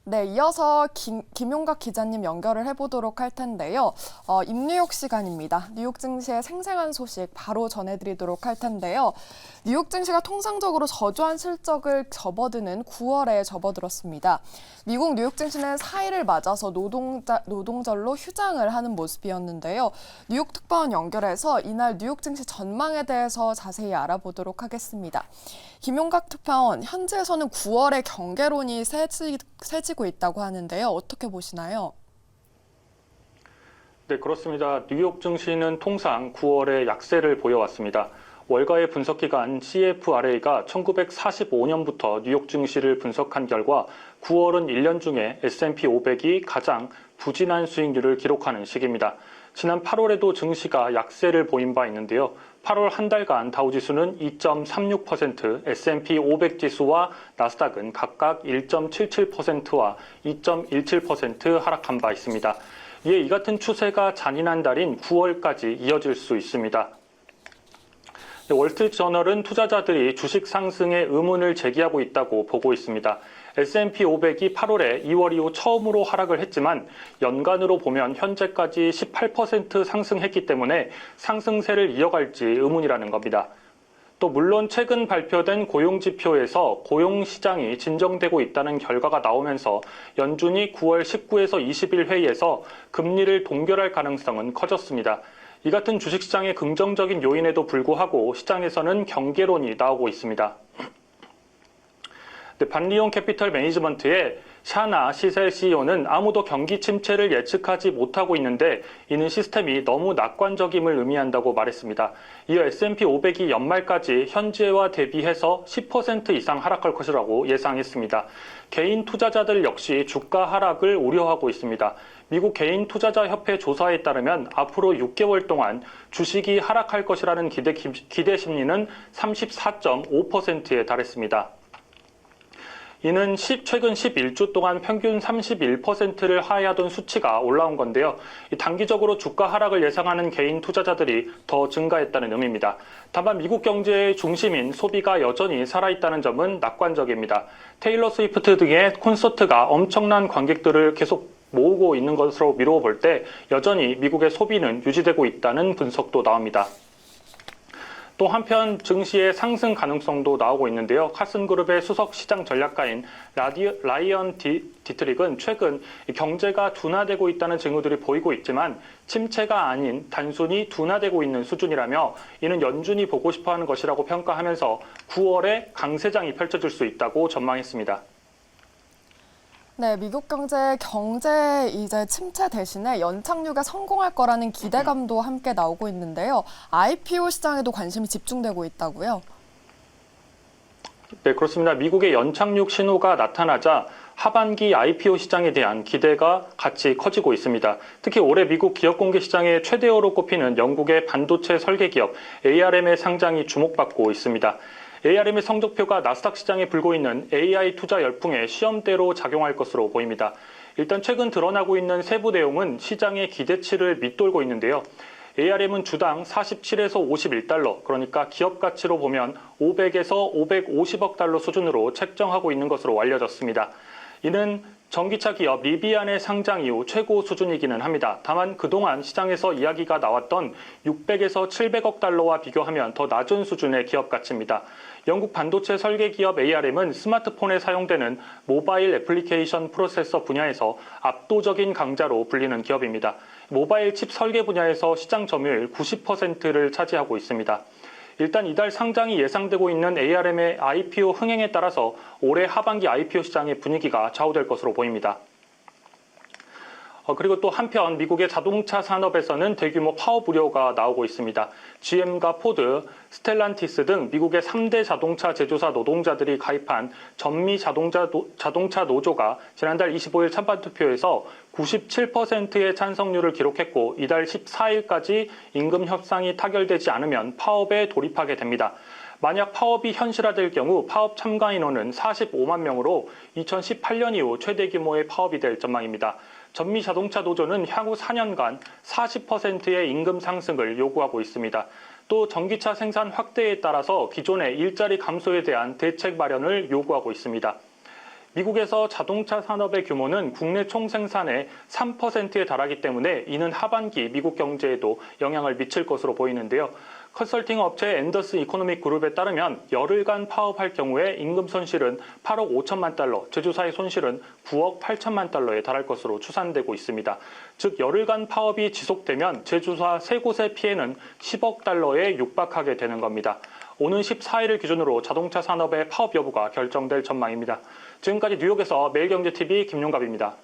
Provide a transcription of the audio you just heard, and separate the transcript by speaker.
Speaker 1: 네, 이어서 김용각 기자님 연결을 해보도록 할 텐데요. 입뉴욕 시간입니다. 뉴욕 증시의 생생한 소식 바로 전해드리도록 할 텐데요. 뉴욕 증시가 통상적으로 저조한 실적을 접어드는 9월에 접어들었습니다. 미국 뉴욕 증시는 4일을 맞아서 노동절로 휴장을 하는 모습이었는데요. 뉴욕 특파원 연결해서 이날 뉴욕 증시 전망에 대해서 자세히 알아보도록 하겠습니다. 김용각 특파원, 현지에서는 9월에 경계론이 세지고 있다고 하는데요. 어떻게 보시나요?
Speaker 2: 네, 그렇습니다. 뉴욕 증시는 통상 9월에 약세를 보여왔습니다. 월가의 분석기관 CFRA가 1945년부터 뉴욕 증시를 분석한 결과 9월은 1년 중에 S&P 500이 가장 부진한 수익률을 기록하는 시기입니다. 지난 8월에도 증시가 약세를 보인 바 있는데요. 8월 한 달간 다우지수는 2.36%, S&P 500 지수와 나스닥은 각각 1.77%와 2.17% 하락한 바 있습니다. 이에 이 같은 추세가 잔인한 달인 9월까지 이어질 수 있습니다. 월스트리트저널은 투자자들이 주식 상승에 의문을 제기하고 있다고 보고 있습니다. S&P 500이 8월에 2월 이후 처음으로 하락을 했지만 연간으로 보면 현재까지 18% 상승했기 때문에 상승세를 이어갈지 의문이라는 겁니다. 또 물론 최근 발표된 고용지표에서 고용시장이 진정되고 있다는 결과가 나오면서 연준이 9월 19에서 20일 회의에서 금리를 동결할 가능성은 커졌습니다. 이 같은 주식시장의 긍정적인 요인에도 불구하고 시장에서는 경계론이 나오고 있습니다. 반리온 캐피털 매니지먼트의 샤나 시셀 CEO는 아무도 경기 침체를 예측하지 못하고 있는데 이는 시스템이 너무 낙관적임을 의미한다고 말했습니다. 이어 S&P 500이 연말까지 현재와 대비해서 10% 이상 하락할 것이라고 예상했습니다. 개인 투자자들 역시 주가 하락을 우려하고 있습니다. 미국 개인 투자자 협회 조사에 따르면 앞으로 6개월 동안 주식이 하락할 것이라는 기대 심리는 34.5%에 달했습니다. 이는 최근 11주 동안 평균 31%를 하회하던 수치가 올라온 건데요. 단기적으로 주가 하락을 예상하는 개인 투자자들이 더 증가했다는 의미입니다. 다만 미국 경제의 중심인 소비가 여전히 살아있다는 점은 낙관적입니다. 테일러 스위프트 등의 콘서트가 엄청난 관객들을 계속 모으고 있는 것으로 미루어 볼 때 여전히 미국의 소비는 유지되고 있다는 분석도 나옵니다. 또 한편 증시의 상승 가능성도 나오고 있는데요. 카슨그룹의 수석 시장 전략가인 라이언 디트릭은 최근 경제가 둔화되고 있다는 징후들이 보이고 있지만 침체가 아닌 단순히 둔화되고 있는 수준이라며 이는 연준이 보고 싶어하는 것이라고 평가하면서 9월에 강세장이 펼쳐질 수 있다고 전망했습니다.
Speaker 1: 네, 미국 경제 이제 침체 대신에 연착륙에 성공할 거라는 기대감도 함께 나오고 있는데요. IPO 시장에도 관심이 집중되고 있다고요?
Speaker 2: 네, 그렇습니다. 미국의 연착륙 신호가 나타나자 하반기 IPO 시장에 대한 기대가 같이 커지고 있습니다. 특히 올해 미국 기업 공개 시장의 최대어로 꼽히는 영국의 반도체 설계 기업 ARM의 상장이 주목받고 있습니다. ARM의 성적표가 나스닥 시장에 불고 있는 AI 투자 열풍의 시험대로 작용할 것으로 보입니다. 일단 최근 드러나고 있는 세부 내용은 시장의 기대치를 밑돌고 있는데요. ARM은 주당 47에서 51달러, 그러니까 기업 가치로 보면 500에서 550억 달러 수준으로 책정하고 있는 것으로 알려졌습니다. 이는 전기차 기업 리비안의 상장 이후 최고 수준이기는 합니다. 다만 그동안 시장에서 이야기가 나왔던 600에서 700억 달러와 비교하면 더 낮은 수준의 기업 가치입니다. 영국 반도체 설계 기업 ARM은 스마트폰에 사용되는 모바일 애플리케이션 프로세서 분야에서 압도적인 강자로 불리는 기업입니다. 모바일 칩 설계 분야에서 시장 점유율 90%를 차지하고 있습니다. 일단 이달 상장이 예상되고 있는 ARM의 IPO 흥행에 따라서 올해 하반기 IPO 시장의 분위기가 좌우될 것으로 보입니다. 그리고 또 한편 미국의 자동차 산업에서는 대규모 파업 우려가 나오고 있습니다. GM과 포드, 스텔란티스 등 미국의 3대 자동차 제조사 노동자들이 가입한 전미 자동차 노조가 지난달 25일 찬반 투표에서 97%의 찬성률을 기록했고 이달 14일까지 임금 협상이 타결되지 않으면 파업에 돌입하게 됩니다. 만약 파업이 현실화될 경우 파업 참가 인원은 45만 명으로 2018년 이후 최대 규모의 파업이 될 전망입니다. 전미 자동차 노조는 향후 4년간 40%의 임금 상승을 요구하고 있습니다. 또 전기차 생산 확대에 따라서 기존의 일자리 감소에 대한 대책 마련을 요구하고 있습니다. 미국에서 자동차 산업의 규모는 국내 총생산의 3%에 달하기 때문에 이는 하반기 미국 경제에도 영향을 미칠 것으로 보이는데요. 컨설팅 업체 앤더슨 이코노믹 그룹에 따르면 열흘간 파업할 경우에 임금 손실은 8억 5천만 달러, 제조사의 손실은 9억 8천만 달러에 달할 것으로 추산되고 있습니다. 즉 열흘간 파업이 지속되면 제조사 3곳의 피해는 10억 달러에 육박하게 되는 겁니다. 오는 14일을 기준으로 자동차 산업의 파업 여부가 결정될 전망입니다. 지금까지 뉴욕에서 매일경제TV 김용갑입니다.